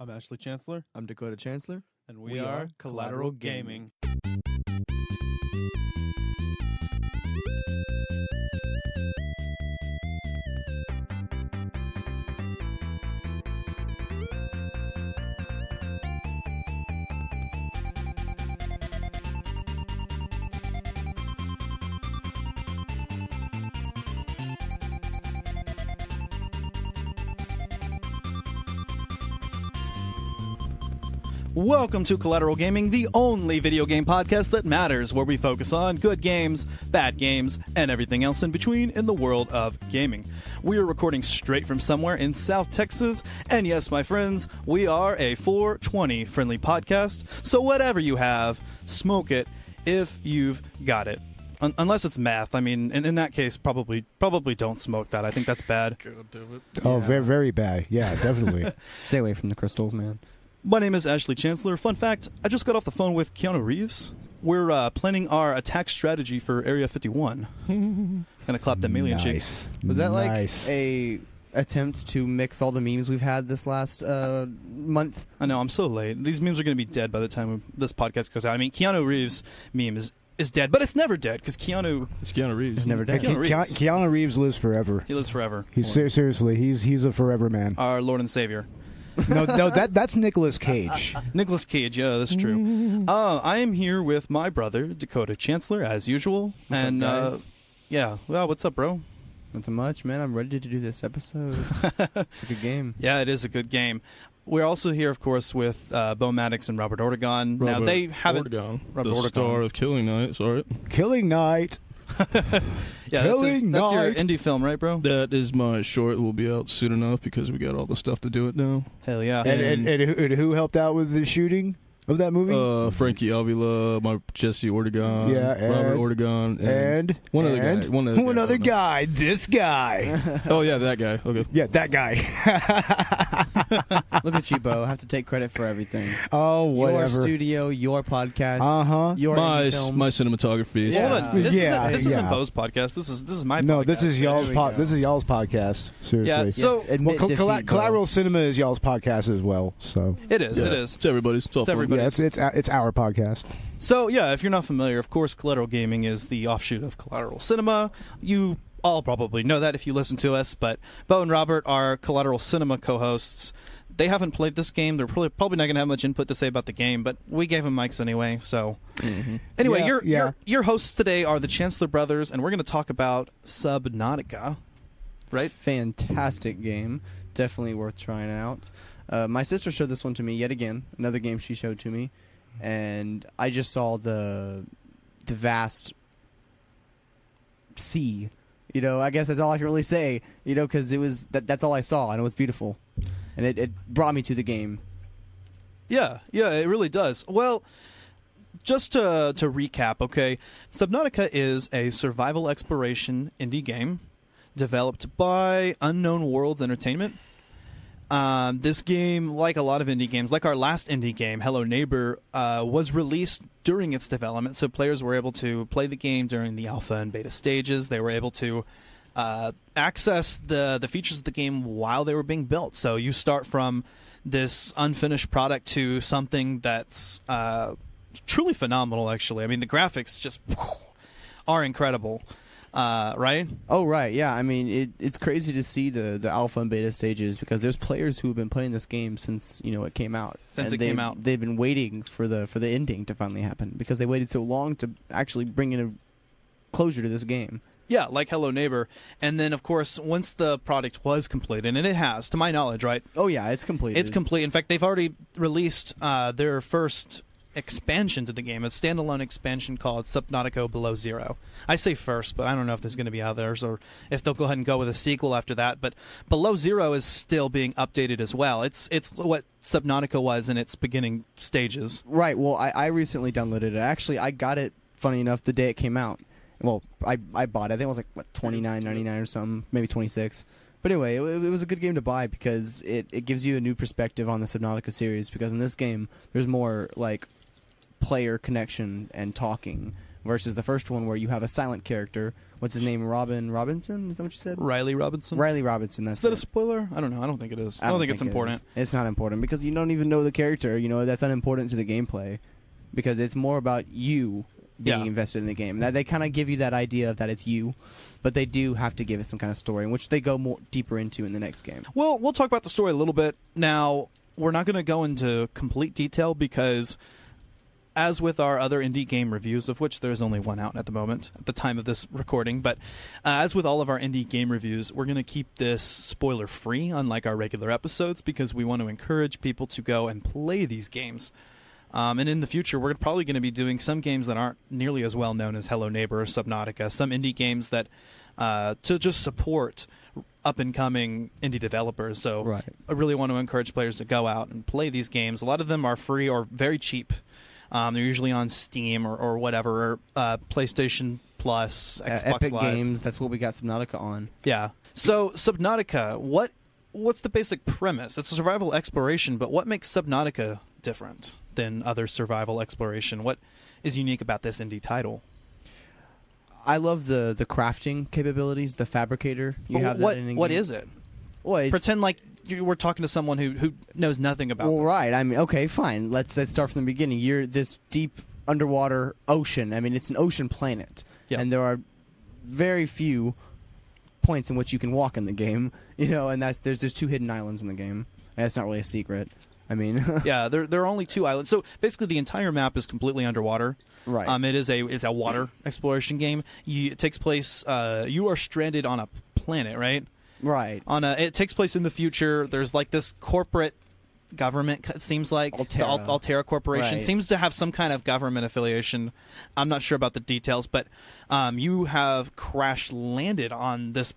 I'm Ashley Chancellor. I'm Dakota Chancellor. And we are Collateral Gaming. Welcome to Collateral Gaming, the only video game podcast that matters, where we focus on good games, bad games, and everything else in between in the world of gaming. We are recording straight from somewhere in South Texas, and yes, my friends, we are a 420 friendly podcast, so whatever you have, smoke it if you've got it. Unless it's meth. I mean, in that case, probably don't smoke that. I think that's bad. God damn it. Oh, very, very bad. Yeah, definitely. Stay away from the crystals, man. My name is Ashley Chancellor. Fun fact, I just got off the phone with Keanu Reeves. We're planning our attack strategy for Area 51. Gonna clap them alien cheeks. Was that like Nice. a attempt to mix all the memes we've had this last month? I know, I'm so late. These memes are gonna be dead by the time this podcast goes out. I mean, Keanu Reeves meme is dead, but it's never dead, because It's Keanu Reeves. It's never dead. Keanu Reeves. Keanu Reeves lives forever. He lives forever. Seriously, he's a forever man. Our Lord and Savior. No, that's Nicolas Cage. Nicolas Cage, yeah, that's true. I am here with my brother, Dakota Chancellor, as usual. What's and up, guys? yeah, well, what's up, bro? Nothing much, man. I'm ready to do this episode. It's a good game. Yeah, it is a good game. We're also here, of course, with Bo Maddox and Robert Ortegon. Now, they haven't... Ortegon, Robert the Ortegon. star of Killing Night, sorry. Killing Night. Yeah, Killing that's your Night. indie film, right, bro? That is my short. It will be out soon enough because we got all the stuff to do it now. Hell yeah. And who helped out with the shooting of that movie? Frankie Avila, Jesse Ortegon, Yeah, Robert Ortegon, and one other guy. One other guy. This guy. Oh, yeah, that guy. Okay. Yeah, that guy. Look at you, Bo. I have to take credit for everything. Oh, whatever. Your studio, your podcast, Uh-huh. your My indie film. cinematography. Yeah. Hold on. This Yeah, isn't yeah. Bo's podcast. This is my podcast. No, this is y'all's There we go. This is y'all's podcast. Seriously. Yeah, so... Yes, admit defeat, Bo. Collateral Cinema is y'all's podcast as well. So It is, Yeah. it is. It's everybody's. It's all It's fun. everybody. yeah, it's our podcast. So, yeah, if you're not familiar, of course, Collateral Gaming is the offshoot of Collateral Cinema. You all probably know that if you listen to us, but Bo and Robert are Collateral Cinema co-hosts. They haven't played this game. They're probably not going to have much input to say about the game, but we gave them mics anyway, so... Anyway, your hosts today are the Chancellor Brothers, and we're going to talk about Subnautica, right? Fantastic game. Definitely worth trying out. My sister showed this one to me yet again. Another game she showed to me. And I just saw the vast sea. You know, I guess that's all I can really say. You know, because that's all I saw, and it was beautiful. And it brought me to the game. Yeah, it really does. Well, just to recap, okay, Subnautica is a survival exploration indie game developed by Unknown Worlds Entertainment. This game, like a lot of indie games, like our last indie game, Hello Neighbor, was released during its development, so players were able to play the game during the alpha and beta stages. They were able to access the features of the game while they were being built. So you start from this unfinished product to something that's truly phenomenal, actually. I mean, the graphics just are incredible. Right? Oh, right, yeah. I mean, it's crazy to see the alpha and beta stages because there's players who have been playing this game since, it came out. Since it came out. They've been waiting for the ending to finally happen because they waited so long to actually bring in a closure to this game. Yeah, like Hello Neighbor. And then, of course, once the product was completed, and it has, to my knowledge, right? Oh, yeah, it's completed. It's complete. In fact, they've already released their first expansion to the game, a standalone expansion called Subnautica Below Zero. I say first, but I don't know if there's going to be others or if they'll go ahead and go with a sequel after that. But Below Zero is still being updated as well. It's what Subnautica was in its beginning stages. Right, well, I recently downloaded it. Actually, I got it, funny enough, the day it came out. Well, I bought it. I think it was like, what, $29.99 or something, maybe $26. But anyway, it was a good game to buy because it gives you a new perspective on the Subnautica series because in this game, there's more, like, player connection and talking versus the first one where you have a silent character. What's his name? Robinson? Is that what you said? Riley Robinson. Riley Robinson. That's Is that a it. spoiler? I don't know. I don't think it is. I don't think it's important. It's not important because you don't even know the character. That's unimportant to the gameplay because it's more about you being invested in the game. That they kind of give you that idea of that it's you, but they do have to give it some kind of story, which they go more deeper into in the next game. Well, we'll talk about the story a little bit. Now, we're not going to go into complete detail because, as with our other indie game reviews, of which there's only one out at the moment, at the time of this recording, but as with all of our indie game reviews, we're going to keep this spoiler-free, unlike our regular episodes, because we want to encourage people to go and play these games. And in the future, we're probably going to be doing some games that aren't nearly as well known as Hello Neighbor or Subnautica, some indie games that to just support up-and-coming indie developers. So Right. I really want to encourage players to go out and play these games. A lot of them are free or very cheap. They're usually on Steam or whatever, PlayStation Plus, Xbox Epic Live. Games, that's what we got Subnautica on. Yeah. So Subnautica, what's the basic premise? It's a survival exploration, but what makes Subnautica different than other survival exploration? What is unique about this indie title? I love the crafting capabilities, the fabricator. You have that in a what game. is it? Well, it's, Pretend like we're talking to someone who knows nothing about Well, this. right. I mean, okay, fine. Let's start from the beginning. You're this deep underwater ocean. I mean, it's an ocean planet, Yeah. and there are very few points in which you can walk in the game. And there's 2 hidden islands in the game. And that's not really a secret. I mean, Yeah, there are only 2 islands. So basically, the entire map is completely underwater. right. It's a water exploration game. It takes place. You are stranded on a planet, right? right. It takes place in the future. There's like this corporate government. It seems like Altera. the Altera Corporation Right. seems to have some kind of government affiliation. I'm not sure about the details, but you have crash landed on this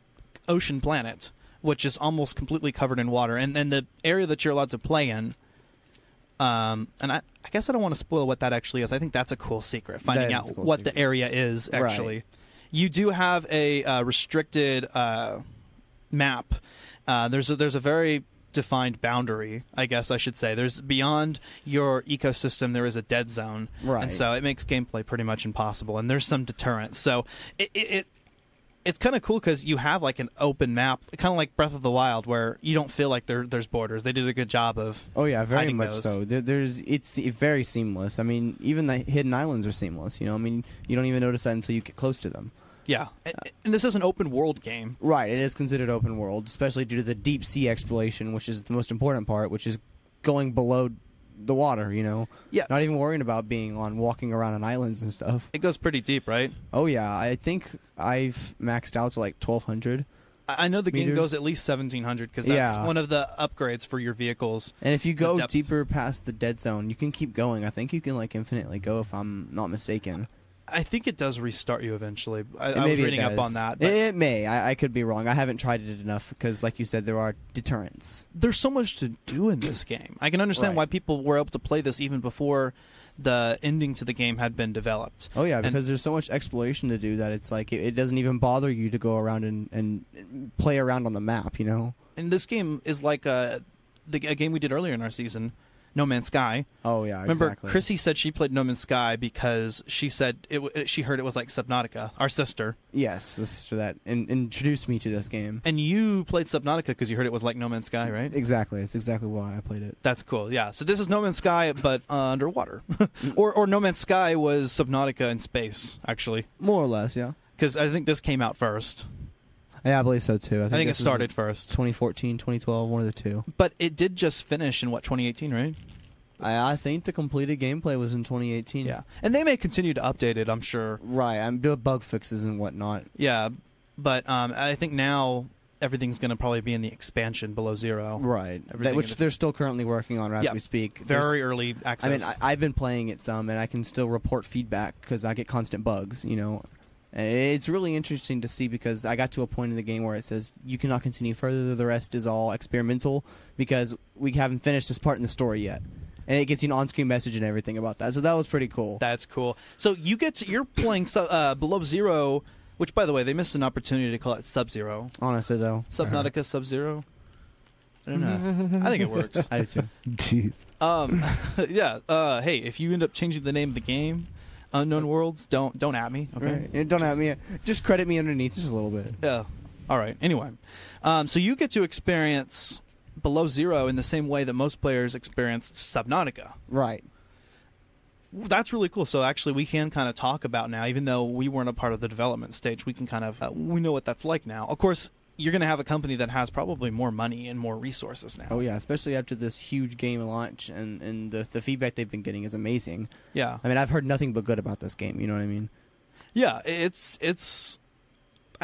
ocean planet, which is almost completely covered in water, and the area that you're allowed to play in. And I guess I don't want to spoil what that actually is. I think that's a cool secret, finding That out is a cool what secret. the area is actually. Right. You do have a restricted map. There's a very defined boundary, I guess I should say. There's beyond your ecosystem, there is a dead zone, Right. and so it makes gameplay pretty much impossible. And there's some deterrence. So it's kind of cool because you have like an open map, kind of like Breath of the Wild, where you don't feel like there's borders. They did a good job of. Oh yeah, very hiding much those. so. It's very seamless. I mean, even the hidden islands are seamless. I mean, you don't even notice that until you get close to them. Yeah, and this is an open world game. Right, it is considered open world, especially due to the deep sea exploration, which is the most important part, which is going below the water. Yeah, Not even worrying about walking around on islands and stuff. it goes pretty deep, right? Oh yeah, I think I've maxed out to like 1,200. I know the game meters. goes at least 1,700 because that's Yeah. one of the upgrades for your vehicles. And if you It's a go depth. deeper past the dead zone, you can keep going. I think you can like infinitely go, if I'm not mistaken. I think it does restart you eventually. I was Maybe it reading up does. on that. But It may. I could be wrong. I haven't tried it enough because, like you said, there are deterrents. there's so much to do in this game. I can understand Right. why people were able to play this even before the ending to the game had been developed. Oh yeah, And- because there's so much exploration to do that it's like it doesn't even bother you to go around and play around on the map. And this game is like a game we did earlier in our season, No Man's Sky. Oh yeah, Remember, exactly. Chrissy said she played No Man's Sky because she said she heard it was like Subnautica, our sister. Yes, the sister that introduced me to this game. And you played Subnautica because you heard it was like No Man's Sky, right? Exactly, it's exactly why I played it. That's cool. Yeah. So this is No Man's Sky, but underwater, or No Man's Sky was Subnautica in space, actually, More or less, yeah. because I think this came out first. Yeah, I believe so too. I think it this was started first, 2014, 2012, one of the two. but it did just finish in 2018, right? I think the completed gameplay was in 2018. Yeah. And they may continue to update it, I'm sure. Right, I'm doing bug fixes and whatnot. Yeah, but I think now everything's going to probably be in the expansion below zero. Right, Everything which in they're still currently working on as Yeah, we speak. There's- Very early access. I mean, I've been playing it some, and I can still report feedback because I get constant bugs, And it's really interesting to see because I got to a point in the game where it says you cannot continue further. The rest is all experimental because we haven't finished this part in the story yet. And it gets you an on-screen message and everything about that. So that was pretty cool. That's cool. So you're playing Below Zero, which, by the way, they missed an opportunity to call it Sub-Zero. Honestly, though. Subnautica Sub-Zero? I don't know. I think it works. I do too. Jeez. Yeah. Hey, if you end up changing the name of the game, Unknown Worlds. Don't at me. Okay. Right. Don't at me. Just credit me underneath just a little bit. Yeah. All right. Anyway, so you get to experience Below Zero in the same way that most players experience Subnautica. Right. That's really cool. So actually, we can kind of talk about now, even though we weren't a part of the development stage, we can kind of we know what that's like now. Of course, you're going to have a company that has probably more money and more resources now. Oh yeah, especially after this huge game launch, and the feedback they've been getting is amazing. Yeah. I mean, I've heard nothing but good about this game. You know what I mean? Yeah, it's.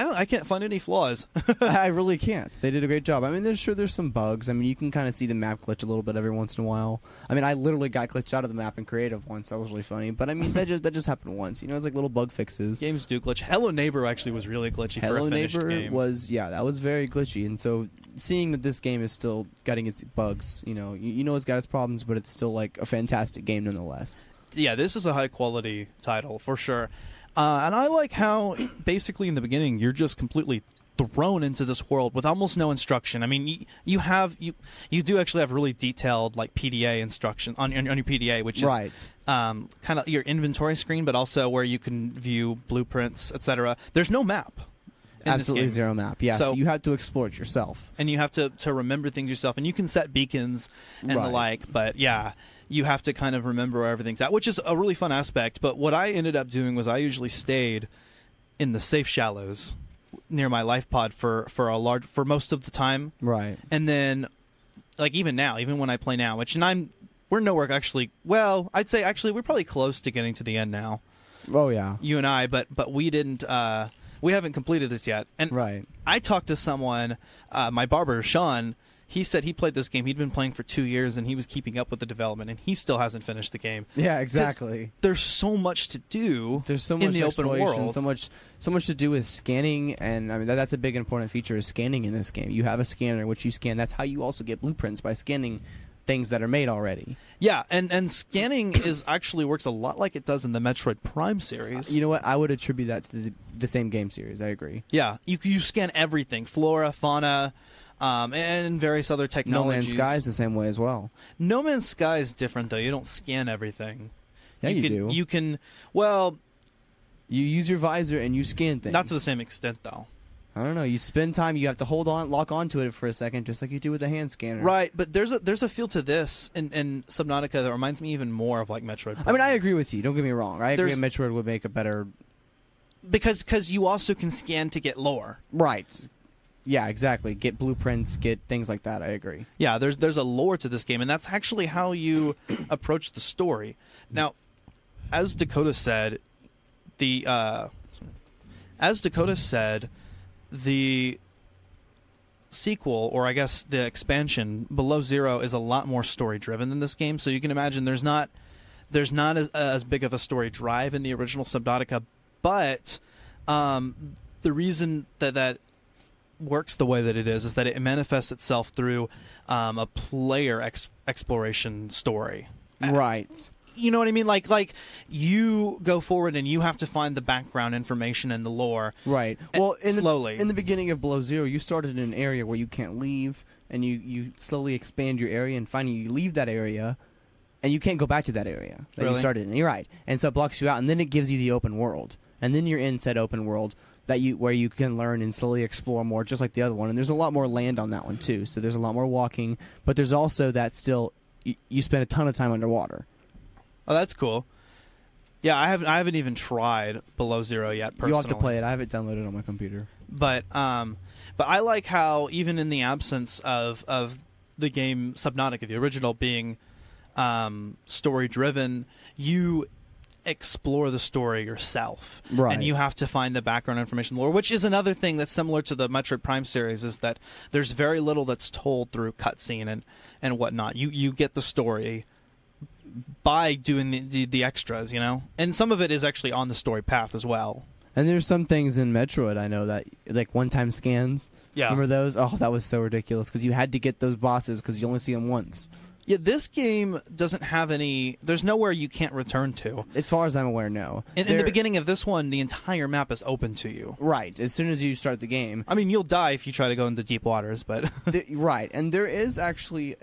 I can't find any flaws. I really can't. They did a great job. I mean, there's some bugs. I mean, you can kind of see the map glitch a little bit every once in a while. I mean, I literally got glitched out of the map in creative once. That was really funny. But I mean, that just happened once. You know, it's like little bug fixes. Games do glitch. Hello Neighbor actually was really glitchy for a finished Neighbor game. that was very glitchy. And so seeing that this game is still getting its bugs, you know it's got its problems, but it's still like a fantastic game nonetheless. Yeah, this is a high quality title for sure. And I like how basically in the beginning you're just completely thrown into this world with almost no instruction. I mean, you do actually have really detailed like PDA instruction on your PDA, which is right. Kind of your inventory screen, but also where you can view blueprints, etc. There's no map. Absolutely zero map. Yeah, so you have to explore it yourself, and you have to remember things yourself, and you can set beacons and the like. But yeah. You have to kind of remember where everything's at, which is a really fun aspect. But what I ended up doing was I usually stayed in the safe shallows near my life pod for most of the time. Right. And then, like even now, even when I play now, we're nowhere actually. Well, I'd say actually we're probably close to getting to the end now. Oh yeah. You and I, but we didn't. We haven't completed this yet. And right. I talked to someone, my barber Sean. He said he played this game. He'd been playing for 2 years, and he was keeping up with the development, and he still hasn't finished the game. Yeah, exactly. There's so much to do. There's so much in the open world. so much to do with scanning, and I mean that's a big important feature is scanning in this game. You have a scanner which you scan. That's how you also get blueprints by scanning things that are made already. Yeah, and scanning actually works a lot like it does in the Metroid Prime series. You know what? I would attribute that to the same game series. I agree. Yeah, you scan everything: flora, fauna. And various other technologies. No Man's Sky is the same way as well. No Man's Sky is different, though. You don't scan everything. Yeah, you do. You can, well... You use your visor and you scan things. Not to the same extent, though. I don't know. You spend time. You have to lock onto it for a second, just like you do with a hand scanner. Right, but there's a feel to this in Subnautica that reminds me even more of like Metroid Prime. I mean, I agree with you. Don't get me wrong. I agree Metroid would make a better... Because you also can scan to get lore. Right. Yeah, exactly. Get blueprints, get things like that. I agree. Yeah, there's a lore to this game, and that's actually how you approach the story. Now, as Dakota said, the sequel, or I guess the expansion, Below Zero, is a lot more story driven than this game. So you can imagine there's not as big of a story drive in the original Subnautica, but the reason that works the way that it is that it manifests itself through a player exploration story. Right. You know what I mean? Like you go forward and you have to find the background information and the lore. Right. Well, in the beginning of Below Zero, you started in an area where you can't leave, and you slowly expand your area, and finally you leave that area, and you can't go back to that area that you started in. You're right. And so it blocks you out, and then it gives you the open world. And then you're in said open world where you can learn and slowly explore more, just like the other one. And there's a lot more land on that one too, so there's a lot more walking. But there's also that still you spend a ton of time underwater. Oh, that's cool. Yeah, I haven't even tried Below Zero yet. Personally, you have to play it. I have it downloaded on my computer. But I like how even in the absence of the game Subnautica, the original, being story driven, you explore the story yourself, right? And you have to find the background information lore, which is another thing that's similar to the Metroid Prime series, is that there's very little that's told through cutscene and whatnot. You get the story by doing the extras, you know, and some of it is actually on the story path as well. And there's some things in Metroid I know that, like one-time scans. Yeah, remember those? Oh, that was so ridiculous because you had to get those bosses because you only see them once. Yeah, this game doesn't have any... There's nowhere you can't return to. As far as I'm aware, no. In the beginning of this one, the entire map is open to you. Right, as soon as you start the game. I mean, you'll die if you try to go into deep waters, but... Right, and there is actually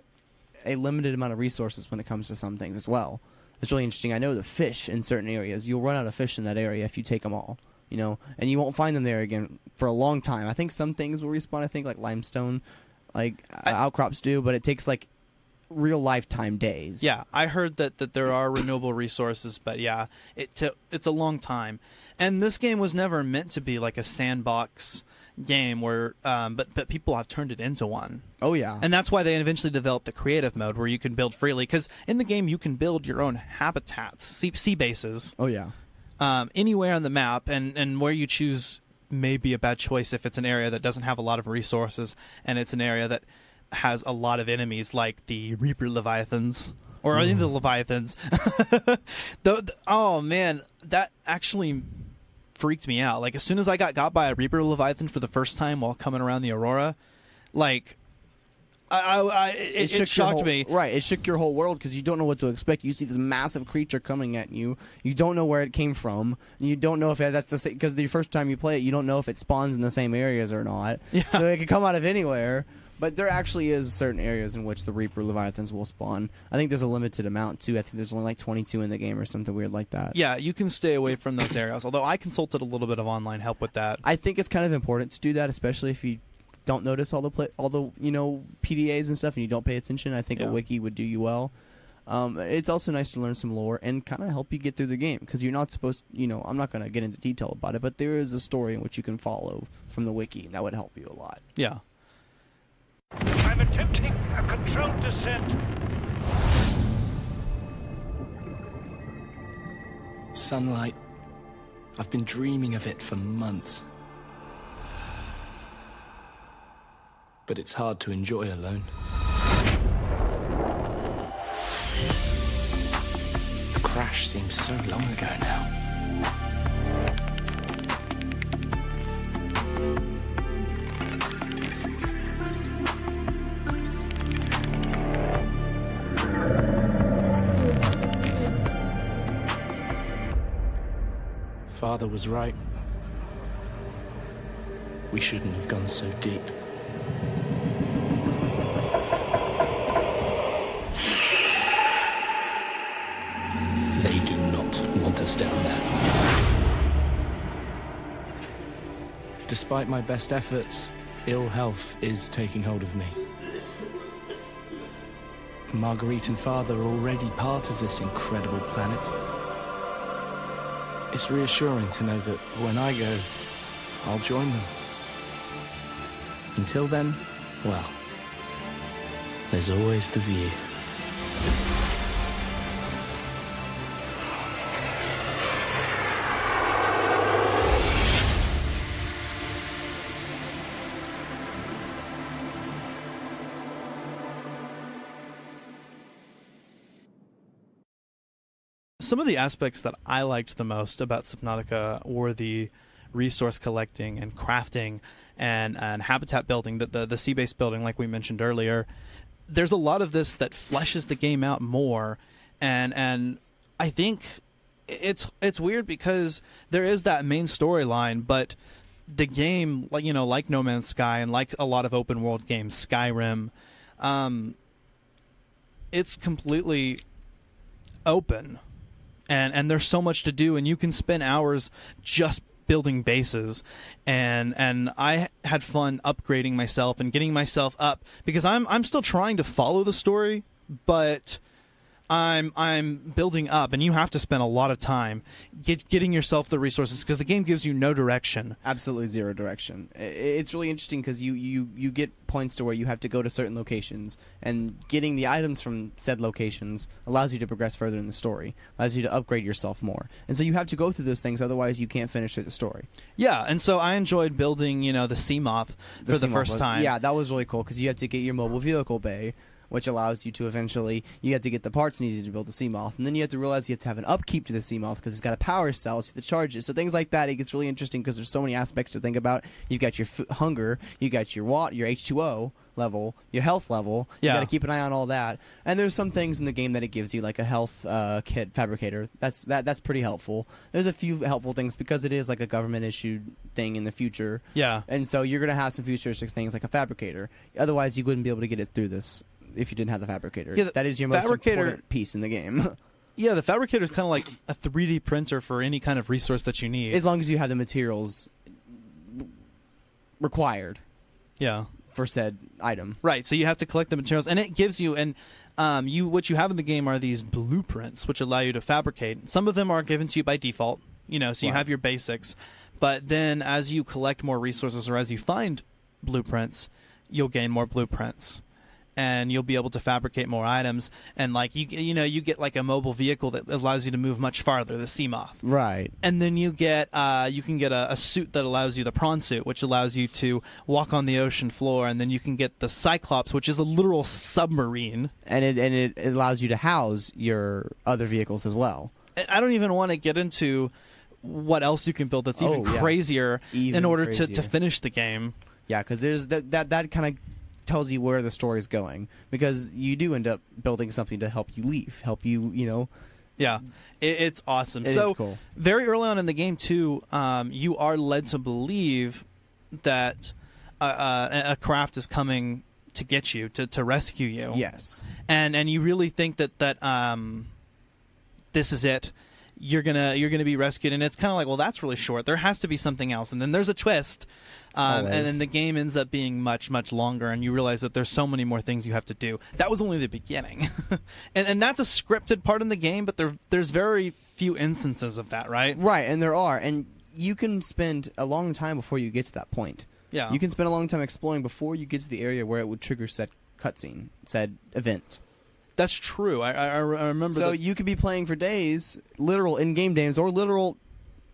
a limited amount of resources when it comes to some things as well. It's really interesting. I know the fish in certain areas, you'll run out of fish in that area if you take them all, you know, and you won't find them there again for a long time. I think some things will respawn, I think, like limestone, like outcrops do, but it takes, like, real lifetime days. Yeah, I heard that there are renewable resources, but yeah, it's a long time. And this game was never meant to be like a sandbox game where but people have turned it into one. Oh yeah. And that's why they eventually developed the creative mode where you can build freely, because in the game you can build your own habitats, sea bases. Oh yeah. Anywhere on the map, and where you choose may be a bad choice if it's an area that doesn't have a lot of resources and it's an area that has a lot of enemies like the Reaper Leviathans or any of the Leviathans. Oh man, that actually freaked me out. Like, as soon as I got by a Reaper Leviathan for the first time while coming around the Aurora, like, it shocked me. Right, it shook your whole world because you don't know what to expect. You see this massive creature coming at you. You don't know where it came from. You don't know if that's the same, because the first time you play it, you don't know if it spawns in the same areas or not. Yeah. So it could come out of anywhere. But there actually is certain areas in which the Reaper Leviathans will spawn. I think there's a limited amount, too. I think there's only like 22 in the game or something weird like that. Yeah, you can stay away from those areas, although I consulted a little bit of online help with that. I think it's kind of important to do that, especially if you don't notice all the PDAs and stuff and you don't pay attention. I think a wiki would do you well. It's also nice to learn some lore and kind of help you get through the game, because you're not supposed, I'm not going to get into detail about it, but there is a story in which you can follow from the wiki, and that would help you a lot. Yeah. I'm attempting a controlled descent. Sunlight. I've been dreaming of it for months. But it's hard to enjoy alone. The crash seems so long ago now. Father was right. We shouldn't have gone so deep. They do not want us down there. Despite my best efforts, ill health is taking hold of me. Marguerite and Father are already part of this incredible planet. It's reassuring to know that when I go, I'll join them. Until then, well, there's always the view. Some of the aspects that I liked the most about Subnautica were the resource collecting and crafting and habitat building, the sea-based building, like we mentioned earlier. There's a lot of this that fleshes the game out more, and I think it's weird because there is that main storyline, but the game, like No Man's Sky and like a lot of open world games, Skyrim, it's completely open. And there's so much to do, and you can spend hours just building bases, and I had fun upgrading myself and getting myself up, because I'm still trying to follow the story, but I'm building up, and you have to spend a lot of time getting yourself the resources, because the game gives you no direction. Absolutely zero direction. It's really interesting because you get points to where you have to go to certain locations, and getting the items from said locations allows you to progress further in the story, allows you to upgrade yourself more. And so you have to go through those things, otherwise you can't finish the story. Yeah, and so I enjoyed building, the sea moth for the first time. Yeah, that was really cool because you have to get your mobile vehicle bay, which allows you to eventually, you have to get the parts needed to build the Seamoth, and then you have to realize you have to have an upkeep to the Seamoth because it's got a power cell, so you have to charge it. So things like that, it gets really interesting because there's so many aspects to think about. You've got your hunger, you got your your H2O level, your health level. You got to keep an eye on all that. And there's some things in the game that it gives you, like a health kit fabricator. That's pretty helpful. There's a few helpful things because it is like a government issued thing in the future. Yeah. And so you're gonna have some futuristic things like a fabricator. Otherwise, you wouldn't be able to get it through this if you didn't have the fabricator. Yeah, that is your most important piece in the game. Yeah, the fabricator is kind of like a 3D printer for any kind of resource that you need. As long as you have the materials required Yeah. for said item. Right, so you have to collect the materials, and it gives you, and what you have in the game are these blueprints, which allow you to fabricate. Some of them are given to you by default, so you have your basics, but then as you collect more resources or as you find blueprints, you'll gain more blueprints. And you'll be able to fabricate more items, and like you get like a mobile vehicle that allows you to move much farther, the sea moth. Right. And then you can get a suit that allows you, the prawn suit, which allows you to walk on the ocean floor, and then you can get the Cyclops, which is a literal submarine. And it allows you to house your other vehicles as well. And I don't even want to get into what else you can build that's even crazier in order to finish the game. Yeah, because there's that kind of tells you where the story is going, because you do end up building something to help you. Yeah, it's awesome. It so is cool. Very early on in the game too, you are led to believe that a craft is coming to get you, to rescue you. Yes, and you really think that this is it. You're gonna be rescued, and it's kind of like, well, that's really short. There has to be something else, and then there's a twist, and then the game ends up being much, much longer, and you realize that there's so many more things you have to do. That was only the beginning, and that's a scripted part in the game, but there's very few instances of that, right? Right, and there are, and you can spend a long time before you get to that point. Yeah, you can spend a long time exploring before you get to the area where it would trigger said cutscene, said event. That's true. I remember. So you could be playing for days, literal in-game days, or literal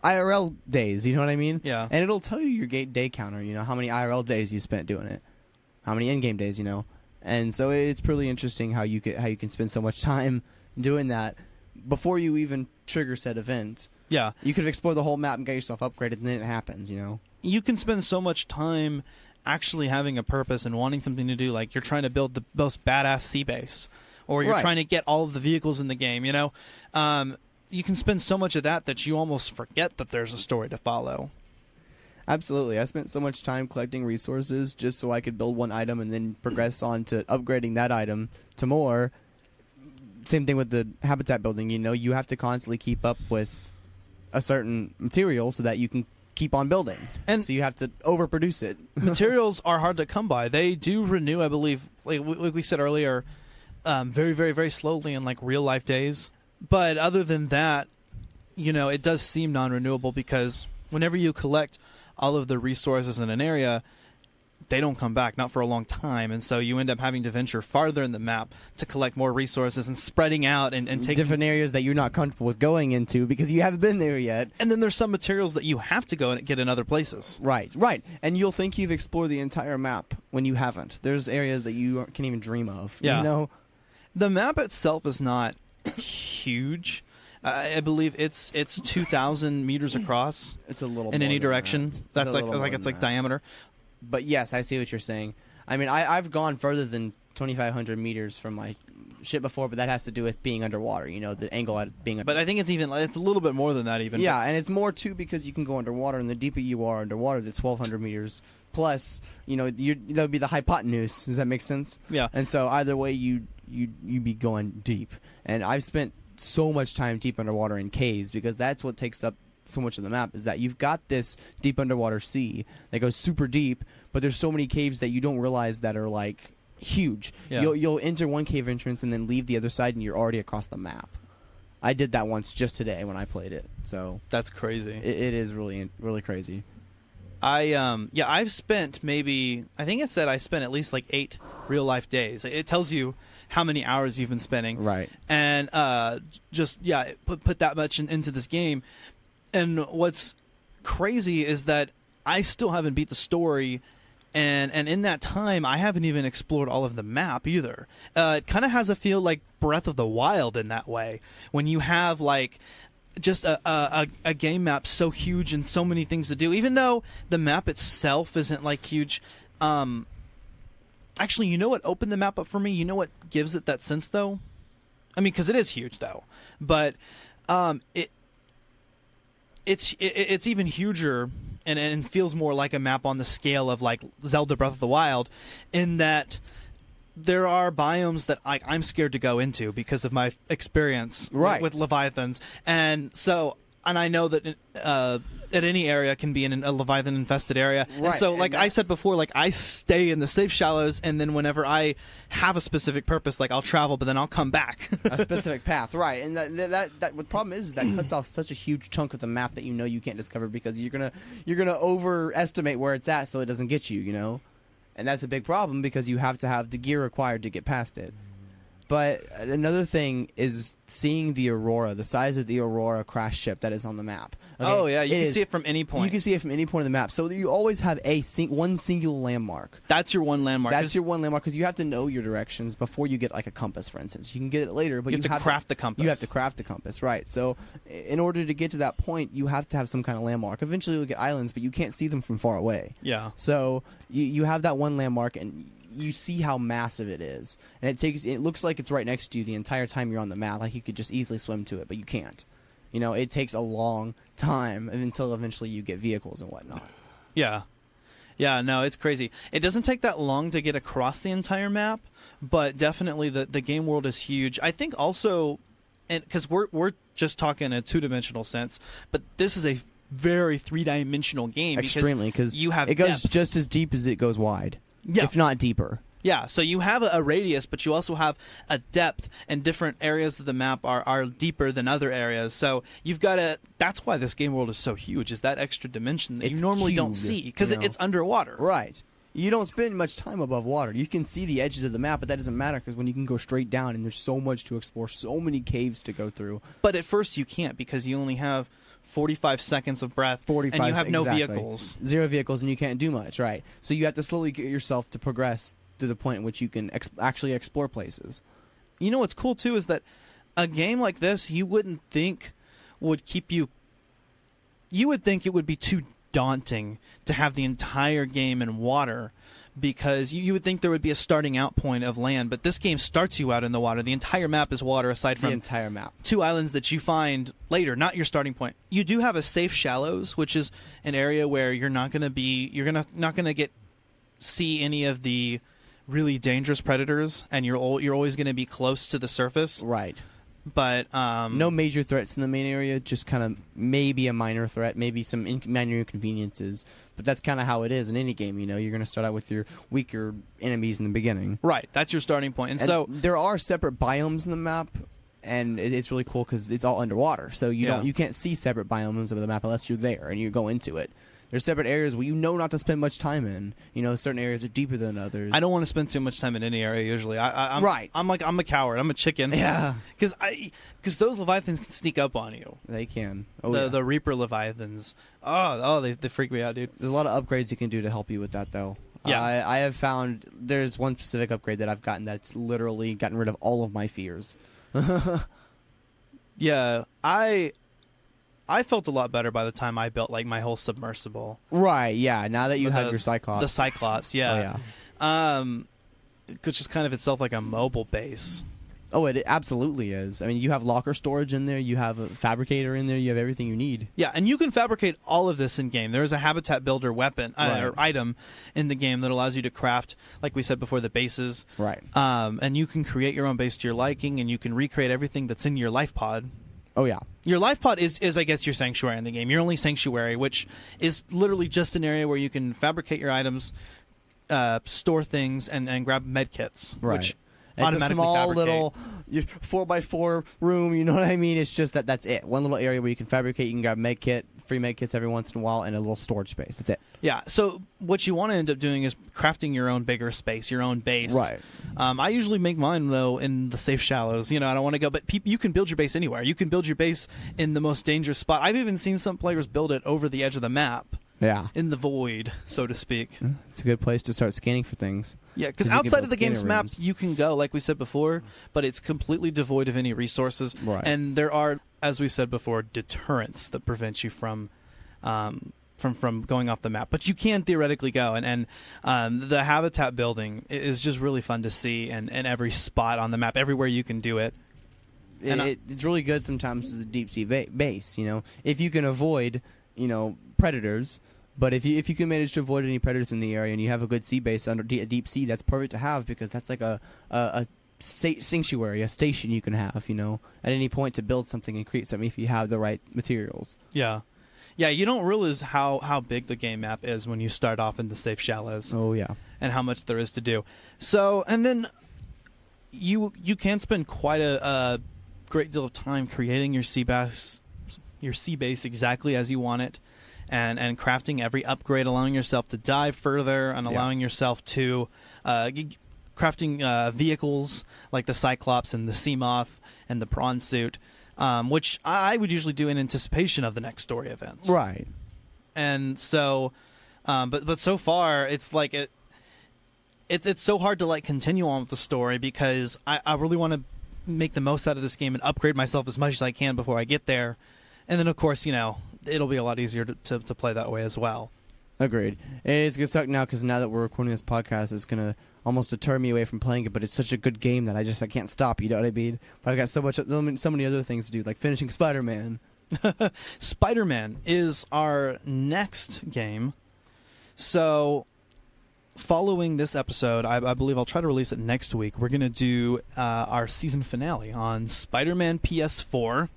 IRL days. You know what I mean? Yeah. And it'll tell you your day counter. How many IRL days you spent doing it, how many in-game days. And so it's pretty interesting how you can spend so much time doing that before you even trigger said event. Yeah. You could have explored the whole map and get yourself upgraded, and then it happens. You can spend so much time actually having a purpose and wanting something to do. Like you're trying to build the most badass sea base. Or you're trying to get all of the vehicles in the game, you can spend so much of that you almost forget that there's a story to follow. Absolutely. I spent so much time collecting resources just so I could build one item and then progress on to upgrading that item to more. Same thing with the habitat building. You have to constantly keep up with a certain material so that you can keep on building. And so you have to overproduce it. Materials are hard to come by. They do renew, I believe, like we said earlier, very, very, very slowly in like real life days. But other than that, it does seem non-renewable, because whenever you collect all of the resources in an area, they don't come back, not for a long time. And so you end up having to venture farther in the map to collect more resources and spreading out and taking different areas that you're not comfortable with going into because you haven't been there yet. And then there's some materials that you have to go and get in other places. Right. And you'll think you've explored the entire map when you haven't. There's areas that you can't even dream of. Yeah. The map itself is not huge. I believe it's 2,000 meters across. It's a little in more any than direction. That. That's like diameter. But yes, I see what you're saying. I mean, I've gone further than 2,500 meters from my ship before, but that has to do with being underwater. The angle at being. But I think it's a little bit more than that even. Yeah, and it's more too because you can go underwater, and the deeper you are underwater, the 1,200 meters plus. That would be the hypotenuse. Does that make sense? Yeah. And so either way, you be going deep, and I've spent so much time deep underwater in caves because that's what takes up so much of the map, is that you've got this deep underwater sea that goes super deep, but there's so many caves that you don't realize that are like huge. Yeah. You'll enter one cave entrance and then leave the other side and you're already across the map. I did that once just today when I played it. So that's crazy. It is really, really crazy. I've spent I think it said I spent at least like 8 real life days. It tells you how many hours you've been spending. Right. And put that much into this game. And what's crazy is that I still haven't beat the story, and in that time I haven't even explored all of the map either. It kind of has a feel like Breath of the Wild in that way, when you have like just a game map so huge and so many things to do, even though the map itself isn't like huge. Actually, you know what opened the map up for me? You know what gives it that sense though? I mean, because it is huge though, but it's even huger and feels more like a map on the scale of like Zelda Breath of the Wild, in that there are biomes that I'm scared to go into because of my experience with leviathans, and I know that at any area can be in a leviathan infested area, and so like I said before, like I stay in the safe shallows, and then whenever I have a specific purpose, like I'll travel, but then I'll come back. A specific path, right? And that the problem is that cuts off such a huge chunk of the map that you can't discover because you're gonna overestimate where it's at, so it doesn't get you, and that's a big problem because you have to have the gear required to get past it. But another thing is seeing the Aurora, the size of the Aurora crash ship that is on the map. Okay? Oh, yeah, you can see it from any point. You can see it from any point of the map. So you always have one single landmark. That's your one landmark. That's your one landmark because you have to know your directions before you get like a compass, for instance. You can get it later, but you have to craft the compass. You have to craft the compass, right. So in order to get to that point, you have to have some kind of landmark. Eventually you'll get islands, but you can't see them from far away. Yeah. So you have that one landmark, and you see how massive it is, and it looks like it's right next to you the entire time you're on the map. Like you could just easily swim to it, but you can't. It takes a long time until eventually you get vehicles and whatnot. Yeah, no, it's crazy. It doesn't take that long to get across the entire map, but definitely the game world is huge. I think also, and because we're just talking in a two-dimensional sense, but this is a very three-dimensional game. Extremely, because you have it goes depth. Just as deep as it goes wide. Yeah. If not deeper. Yeah, so you have a radius, but you also have a depth, and different areas of the map are deeper than other areas. So you've got to. That's why this game world is so huge. Is that extra dimension that you normally don't see because it's underwater. Right. You don't spend much time above water. You can see the edges of the map, but that doesn't matter because when you can go straight down, and there's so much to explore, so many caves to go through. But at first you can't because you only have 45 seconds of breath, and you have no vehicles. 0 vehicles, and you can't do much, right? So you have to slowly get yourself to progress to the point in which you can actually explore places. You know what's cool, too, is that a game like this you wouldn't think would keep you... You would think it would be too daunting to have the entire game in water, because you would think there would be a starting out point of land, but this game starts you out in the water. The entire map is water, aside from the entire map. 2 islands that you find later, not your starting point. You do have a safe shallows, which is an area where you're not going to see any of the really dangerous predators, and you're always going to be close to the surface. Right. But no major threats in the main area, just kind of maybe a minor threat, maybe some minor inconveniences. But that's kind of how it is in any game. You're going to start out with your weaker enemies in the beginning. Right, that's your starting point. And so there are separate biomes in the map, and it's really cool because it's all underwater. So you can't see separate biomes of the map unless you're there and you go into it. There's separate areas where not to spend much time in. Certain areas are deeper than others. I don't want to spend too much time in any area usually. I'm a coward. I'm a chicken. Yeah. Because those leviathans can sneak up on you. They can. The Reaper leviathans. They freak me out, dude. There's a lot of upgrades you can do to help you with that, though. Yeah. I have found there's one specific upgrade that I've gotten that's literally gotten rid of all of my fears. Yeah, I felt a lot better by the time I built my whole submersible. Right, yeah. Now that you have your Cyclops. The Cyclops, yeah. Oh, yeah. Which is kind of itself like a mobile base. Oh, it absolutely is. I mean, you have locker storage in there. You have a fabricator in there. You have everything you need. Yeah, and you can fabricate all of this in game. There is a habitat builder weapon or item in the game that allows you to craft, like we said before, the bases. Right. And you can create your own base to your liking, and you can recreate everything that's in your life pod. Oh, yeah. Your life pod is I guess, your sanctuary in the game. Your only sanctuary, which is literally just an area where you can fabricate your items, store things, and grab med kits. Right. Which it's a small fabricate. little 4x4 room, you know what I mean? It's just that's it. One little area where you can fabricate, you can grab med kit, free med kits every once in a while, and a little storage space. That's it. Yeah, so what you want to end up doing is crafting your own bigger space, your own base. Right. I usually make mine, though, in the safe shallows. I don't want to go, but you can build your base anywhere. You can build your base in the most dangerous spot. I've even seen some players build it over the edge of the map. Yeah. In the void, so to speak. It's a good place to start scanning for things. Yeah, because outside of the game's map, you can go, like we said before, but it's completely devoid of any resources. Right. And there are, as we said before, deterrents that prevent you from going off the map. But you can theoretically go, and the habitat building is just really fun to see, and every spot on the map, everywhere you can do it. It's really good sometimes as a deep sea base. If you can avoid predators, But if you can manage to avoid any predators in the area and you have a good sea base under deep sea, that's perfect to have, because that's like a sanctuary, a station you can have, at any point to build something and create something if you have the right materials. Yeah. Yeah, you don't realize how big the game map is when you start off in the safe shallows. Oh, yeah. And how much there is to do. So, and then you can spend quite a great deal of time creating your sea base exactly as you want it, and crafting every upgrade, allowing yourself to dive further, and allowing yourself to crafting vehicles like the Cyclops and the Sea Moth and the Prawn Suit, which I would usually do in anticipation of the next story event. Right. And so, but so far it's like it's so hard to like continue on with the story, because I really want to make the most out of this game and upgrade myself as much as I can before I get there. And then, of course, it'll be a lot easier to play that way as well. Agreed. It's going to suck now, because now that we're recording this podcast, it's going to almost deter me away from playing it, but it's such a good game that I can't stop, you know what I mean? But I've got so many other things to do, like finishing Spider-Man. Spider-Man is our next game. So, following this episode, I believe I'll try to release it next week. We're going to do our season finale on Spider-Man PS4.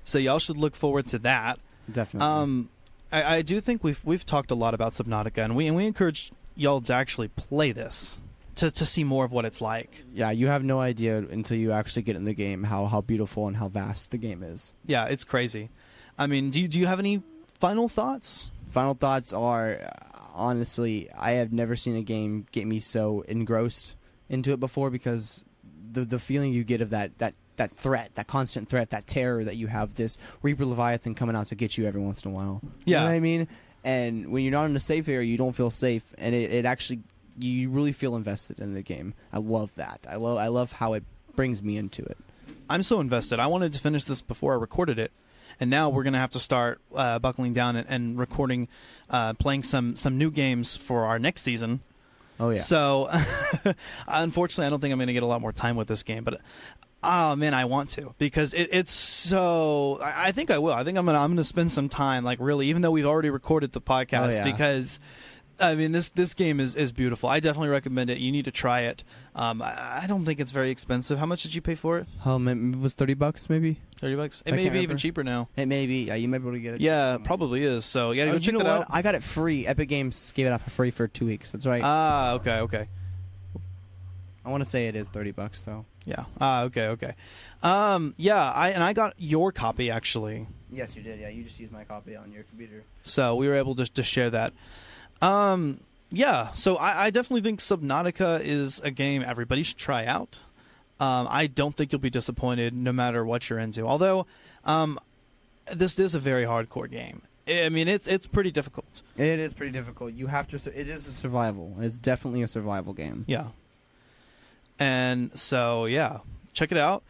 So y'all should look forward to that. Definitely. I do think we've talked a lot about Subnautica, and we encourage y'all to actually play this to see more of what it's like. Yeah, you have no idea until you actually get in the game how beautiful and how vast the game is. Yeah, it's crazy. I mean, do you have any final thoughts? Final thoughts are, honestly, I have never seen a game get me so engrossed into it before, because the feeling you get of that threat, that constant threat, that terror that you have, this Reaper Leviathan coming out to get you every once in a while. Yeah. You know what I mean? And when you're not in a safe area, you don't feel safe, and it actually, you really feel invested in the game. I love that. I love how it brings me into it. I'm so invested. I wanted to finish this before I recorded it, and now we're going to have to start buckling down and recording, playing some new games for our next season. Oh, yeah. So, unfortunately, I don't think I'm going to get a lot more time with this game, but oh man, I want to, because it's so. I think I will. I think I'm gonna spend some time, like, really, even though we've already recorded the podcast, because I mean this game is beautiful. I definitely recommend it. You need to try it. I don't think it's very expensive. How much did you pay for it? It was $30, maybe. $30. It may be even cheaper now. It may be. Yeah, you might be able to get it. Yeah, it probably is. So yeah, go check it out. I got it free. Epic Games gave it out for free for 2 weeks. That's right. Okay. I want to say it is $30 though. Yeah. Okay. Yeah. I got your copy actually. Yes, you did. Yeah, you just used my copy on your computer. So we were able to share that. Yeah. So I definitely think Subnautica is a game everybody should try out. I don't think you'll be disappointed no matter what you're into. Although, this is a very hardcore game. I mean, it's pretty difficult. It is pretty difficult. You have to. It is a survival. It's definitely a survival game. Yeah. And so, yeah, check it out.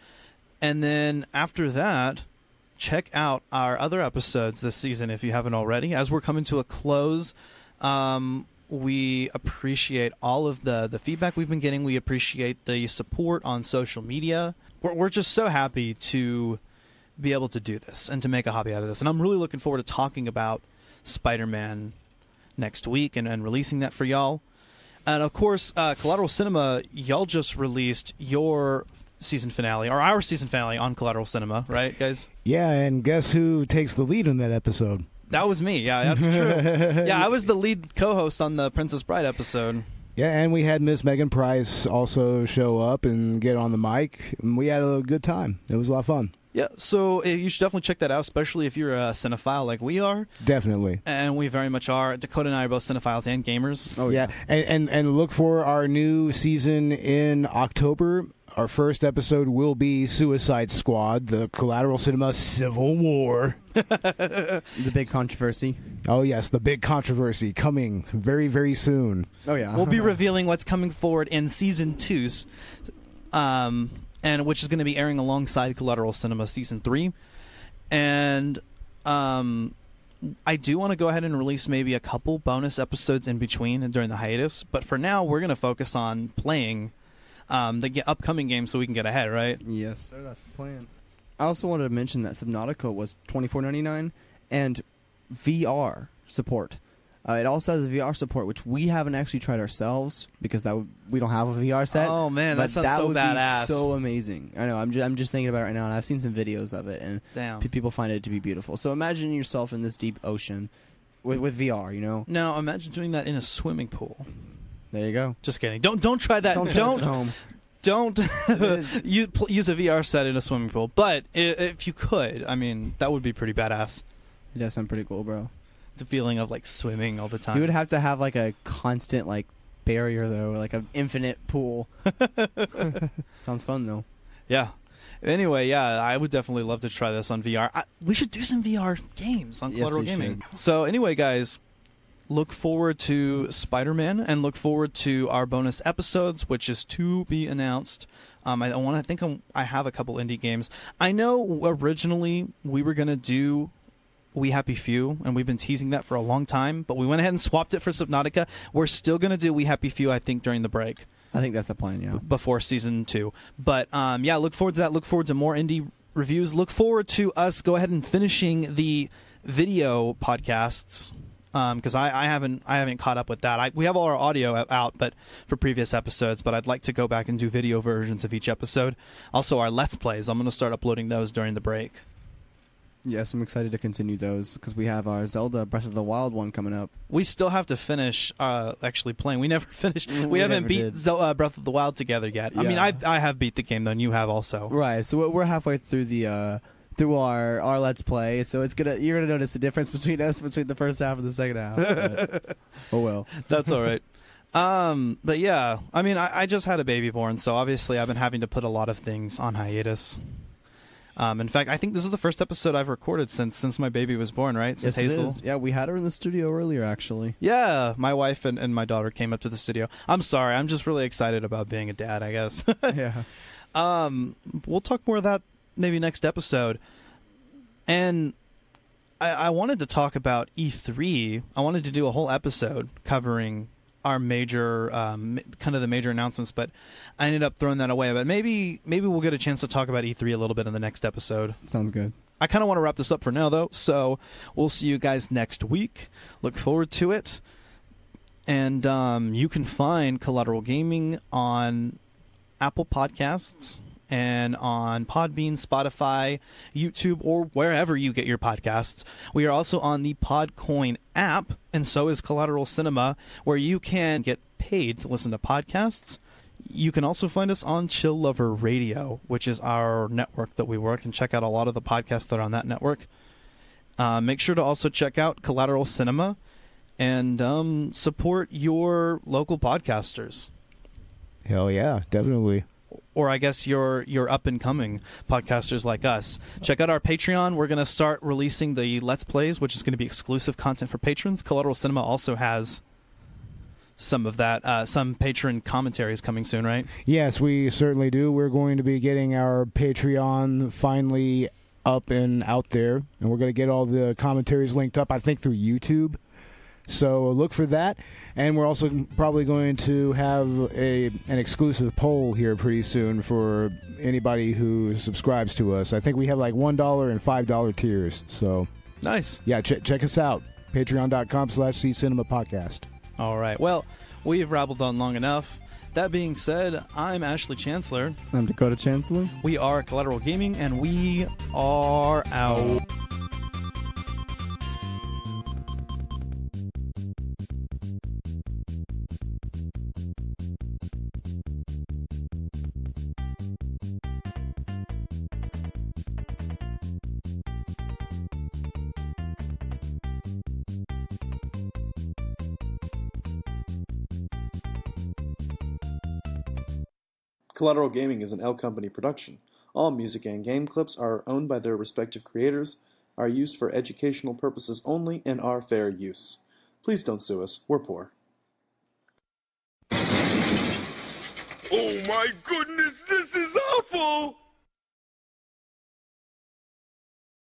And then after that, check out our other episodes this season if you haven't already. As we're coming to a close, we appreciate all of the feedback we've been getting. We appreciate the support on social media. We're just so happy to be able to do this and to make a hobby out of this. And I'm really looking forward to talking about Spider-Man next week and releasing that for y'all. And, of course, Collateral Cinema, y'all just released your season finale, or our season finale on Collateral Cinema, right, guys? Yeah, and guess who takes the lead in that episode? That was me, yeah, that's true. Yeah, I was the lead co-host on the Princess Bride episode. Yeah, and we had Miss Megan Price also show up and get on the mic, and we had a good time. It was a lot of fun. Yeah, so you should definitely check that out, especially if you're a cinephile like we are. Definitely. And we very much are. Dakota and I are both cinephiles and gamers. Oh, yeah. And look for our new season in October. Our first episode will be Suicide Squad, the Collateral Cinema Civil War. The big controversy. Oh, yes, the big controversy coming very, very soon. Oh, yeah. We'll be revealing what's coming forward in Season 2, and which is going to be airing alongside Collateral Cinema Season 3. And I do want to go ahead and release maybe a couple bonus episodes in between and during the hiatus. But for now, we're going to focus on playing the upcoming games so we can get ahead, right? Yes, sir. That's the plan. I also wanted to mention that Subnautica was $24.99 and VR support. It also has VR support, which we haven't actually tried ourselves because we don't have a VR set. Oh man, that sounds so would badass. Be so amazing. I know. I'm just thinking about it right now, and I've seen some videos of it, and Damn. people find it to be beautiful. So imagine yourself in this deep ocean with VR. You know. Now imagine doing that in a swimming pool. There you go. Just kidding. Don't try that. Don't try this at home. Don't use a VR set in a swimming pool. But if you could, I mean, that would be pretty badass. It does sound pretty cool, bro. The feeling of like swimming all the time. You would have to have like a constant like barrier though, like an infinite pool. Sounds fun though. Yeah. Anyway, yeah, I would definitely love to try this on VR. We should do some VR games on Collateral Gaming. So anyway, guys, look forward to Spider-Man and look forward to our bonus episodes, which is to be announced. I have a couple indie games. I know originally we were gonna do We Happy Few, and we've been teasing that for a long time, but we went ahead and swapped it for Subnautica. We're still going to do We Happy Few, I think, during the break. I think that's the plan, yeah. Before Season 2. But, yeah, look forward to that. Look forward to more indie reviews. Look forward to us go ahead and finishing the video podcasts, because I haven't caught up with that. We have all our audio out, but for previous episodes, but I'd like to go back and do video versions of each episode. Also, our Let's Plays. I'm going to start uploading those during the break. Yes, I'm excited to continue those because we have our Zelda Breath of the Wild one coming up. We still have to finish actually playing. We never finished. We haven't beat Breath of the Wild together yet. Yeah. I mean, I have beat the game though, and you have also. Right. So we're halfway through the through our Let's Play. So you're gonna notice the difference between us between the first half and the second half. But, oh well. That's all right. But yeah, I mean, I just had a baby born, so obviously I've been having to put a lot of things on hiatus. In fact, I think this is the first episode I've recorded since my baby was born, right? Since yes, Hazel. It is. Yeah, we had her in the studio earlier, actually. Yeah, my wife and my daughter came up to the studio. I'm sorry, I'm just really excited about being a dad, I guess. Yeah. We'll talk more of that maybe next episode. And I wanted to talk about E3. I wanted to do a whole episode covering our major, kind of the major announcements, but I ended up throwing that away. But maybe we'll get a chance to talk about E3 a little bit in the next episode. Sounds good. I kind of want to wrap this up for now, though, so we'll see you guys next week. Look forward to it. And you can find Collateral Gaming on Apple Podcasts and on Podbean, Spotify, YouTube, or wherever you get your podcasts. We are also on the Podcoin app, and so is Collateral Cinema, where you can get paid to listen to podcasts. You can also find us on Chill Lover Radio, which is our network that we work, and check out a lot of the podcasts that are on that network. Make sure to also check out Collateral Cinema and support your local podcasters. Hell yeah, definitely. Or I guess your up-and-coming podcasters like us. Check out our Patreon. We're going to start releasing the Let's Plays, which is going to be exclusive content for patrons. Collateral Cinema also has some of that, some patron commentaries coming soon, right? Yes, we certainly do. We're going to be getting our Patreon finally up and out there, and we're going to get all the commentaries linked up, I think, through YouTube. So look for that, and we're also probably going to have an exclusive poll here pretty soon for anybody who subscribes to us. I think we have like $1 and $5 tiers. So nice. Yeah, check us out. Patreon.com/CCinemaPodcast. All right. Well, we've rabbled on long enough. That being said, I'm Ashley Chancellor. I'm Dakota Chancellor. We are Collateral Gaming, and we are out. Collateral Gaming is an L Company production. All music and game clips are owned by their respective creators, are used for educational purposes only, and are fair use. Please don't sue us. We're poor. Oh my goodness, this